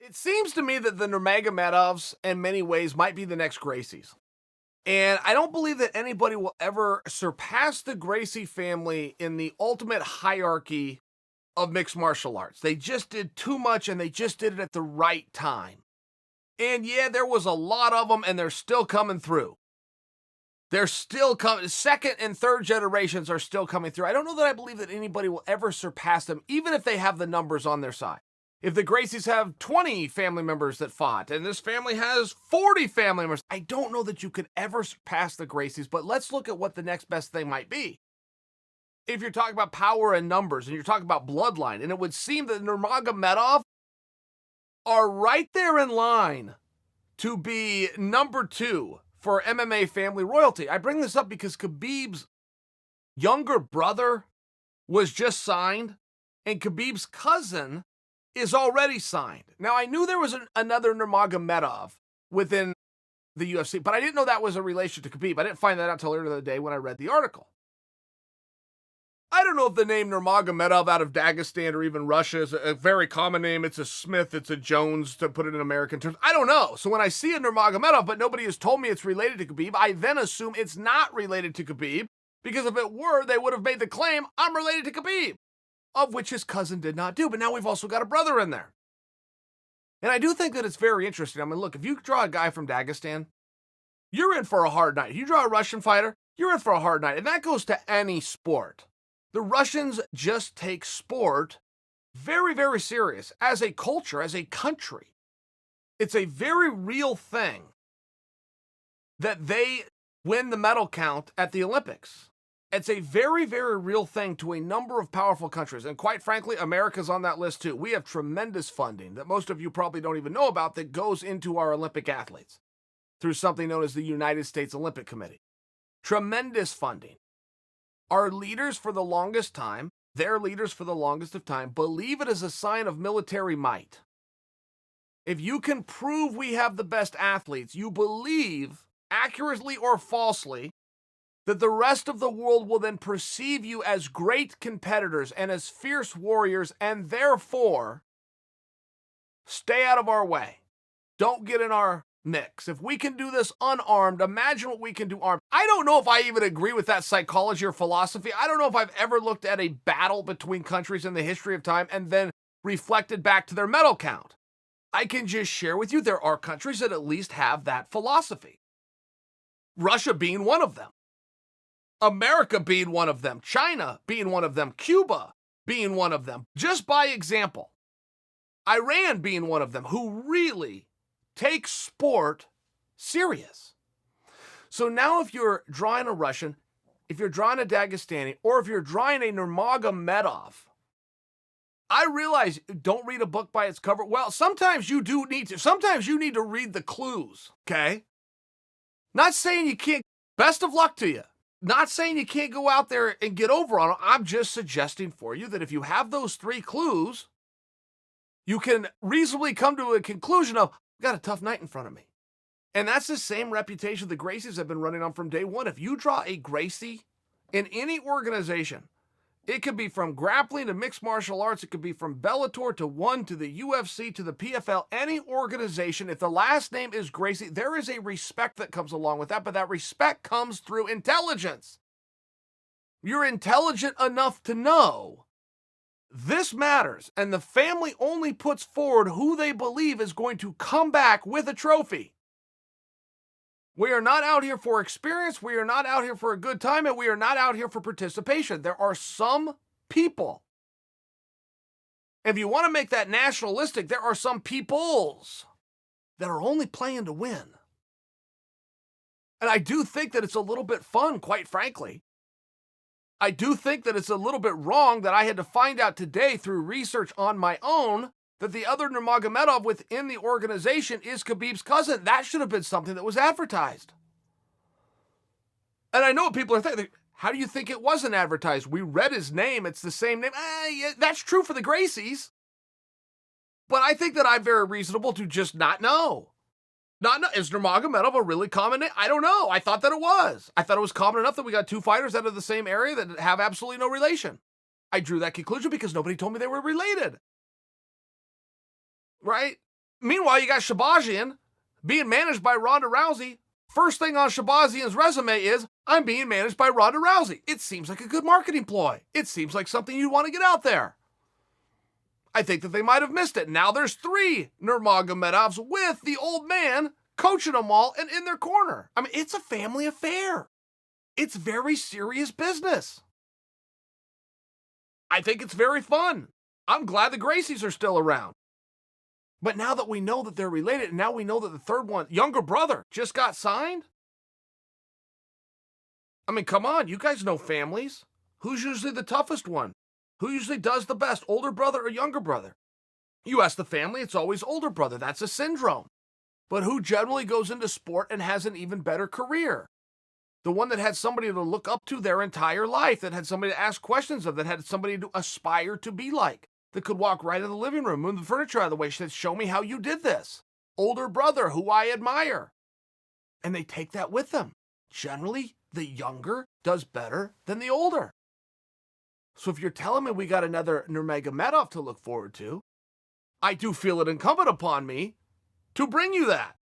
It seems to me that the Nurmagomedovs, in many ways, might be the next Gracies. And I don't believe that anybody will ever surpass the Gracie family in the ultimate hierarchy of mixed martial arts. They just did too much and they just did it at the right time. And yeah, there was a lot of them and they're still coming through. They're still coming. Second and third generations are still coming through. I don't know that I believe that anybody will ever surpass them, even if they have the numbers on their side. If the Gracies have 20 family members that fought and this family has 40 family members, I don't know that you could ever surpass the Gracies, but let's look at what the next best thing might be. If you're talking about power and numbers and you're talking about bloodline, and it would seem that Nurmagomedov are right there in line to be number 2 for MMA family royalty. I bring this up because Khabib's younger brother was just signed and Khabib's cousin is already signed. Now, I knew there was another Nurmagomedov within the UFC, but I didn't know that was a relation to Khabib. I didn't find that out until earlier in the day when I read the article. I don't know if the name Nurmagomedov out of Dagestan or even Russia is a very common name. It's a Smith, it's a Jones, to put it in American terms. I don't know. So when I see a Nurmagomedov, but nobody has told me it's related to Khabib, I then assume it's not related to Khabib, because if it were, they would have made the claim, I'm related to Khabib, of which his cousin did not do. But now we've also got a brother in there. And I do think that it's very interesting. I mean, look, if you draw a guy from Dagestan, you're in for a hard night. If you draw a Russian fighter, you're in for a hard night. And that goes to any sport. The Russians just take sport very, very serious as a culture, as a country. It's a very real thing that they win the medal count at the Olympics. It's a very, very real thing to a number of powerful countries. And quite frankly, America's on that list too. We have tremendous funding that most of you probably don't even know about that goes into our Olympic athletes through something known as the United States Olympic Committee. Tremendous funding. Our leaders for the longest time, their leaders for the longest of time, believe it is a sign of military might. If you can prove we have the best athletes, you believe, accurately or falsely, that the rest of the world will then perceive you as great competitors and as fierce warriors, and therefore, stay out of our way. Don't get in our mix. If we can do this unarmed, imagine what we can do armed. I don't know if I even agree with that psychology or philosophy. I don't know if I've ever looked at a battle between countries in the history of time and then reflected back to their medal count. I can just share with you there are countries that at least have that philosophy. Russia being one of them. America being one of them. China being one of them. Cuba being one of them. Just by example. Iran being one of them, who really take sport serious. So now if you're drawing a Russian, if you're drawing a Dagestani, or if you're drawing a Nurmagomedov, I realize don't read a book by its cover. Well, sometimes you do need to. Sometimes you need to read the clues, okay? Not saying you can't. Best of luck to you. Not saying you can't go out there and get over on them. I'm just suggesting for you that if you have those 3 clues, you can reasonably come to a conclusion of, got a tough night in front of me. And that's the same reputation the Gracies have been running on from day one. If you draw a Gracie in any organization, it could be from grappling to mixed martial arts, it could be from Bellator to ONE to the UFC to the PFL, any organization, if the last name is Gracie, there is a respect that comes along with that, but that respect comes through intelligence. You're intelligent enough to know this matters, and the family only puts forward who they believe is going to come back with a trophy. We are not out here for experience, we are not out here for a good time, and we are not out here for participation. There are some people, if you want to make that nationalistic, there are some peoples that are only playing to win. And I do think that it's a little bit fun, quite frankly. I do think that it's a little bit wrong that I had to find out today through research on my own that the other Nurmagomedov within the organization is Khabib's cousin. That should have been something that was advertised. And I know what people are thinking. How do you think it wasn't advertised? We read his name. It's the same name. Yeah, that's true for the Gracies. But I think that I'm very reasonable to just not know. Not know. Is Nurmagomedov a really common name? I don't know. I thought that it was. I thought it was common enough that we got 2 fighters out of the same area that have absolutely no relation. I drew that conclusion because nobody told me they were related. Right? Meanwhile, you got Shabazian being managed by Ronda Rousey. First thing on Shabazian's resume is, I'm being managed by Ronda Rousey. It seems like a good marketing ploy. It seems like something you want to get out there. I think that they might have missed it. Now there's 3 Nurmagomedovs with the old man coaching them all and in their corner. I mean, it's a family affair. It's very serious business. I think it's very fun. I'm glad the Gracies are still around. But now that we know that they're related, and now we know that the third one, younger brother, just got signed. I mean, come on, you guys know families. Who's usually the toughest one? Who usually does the best, older brother or younger brother? You ask the family, it's always older brother. That's a syndrome. But who generally goes into sport and has an even better career? The one that had somebody to look up to their entire life, that had somebody to ask questions of, that had somebody to aspire to be like, that could walk right in the living room, move the furniture out of the way, said, show me how you did this. Older brother who I admire. And they take that with them. Generally, the younger does better than the older. So if you're telling me we got another Nurmagomedov to look forward to, I do feel it incumbent upon me to bring you that.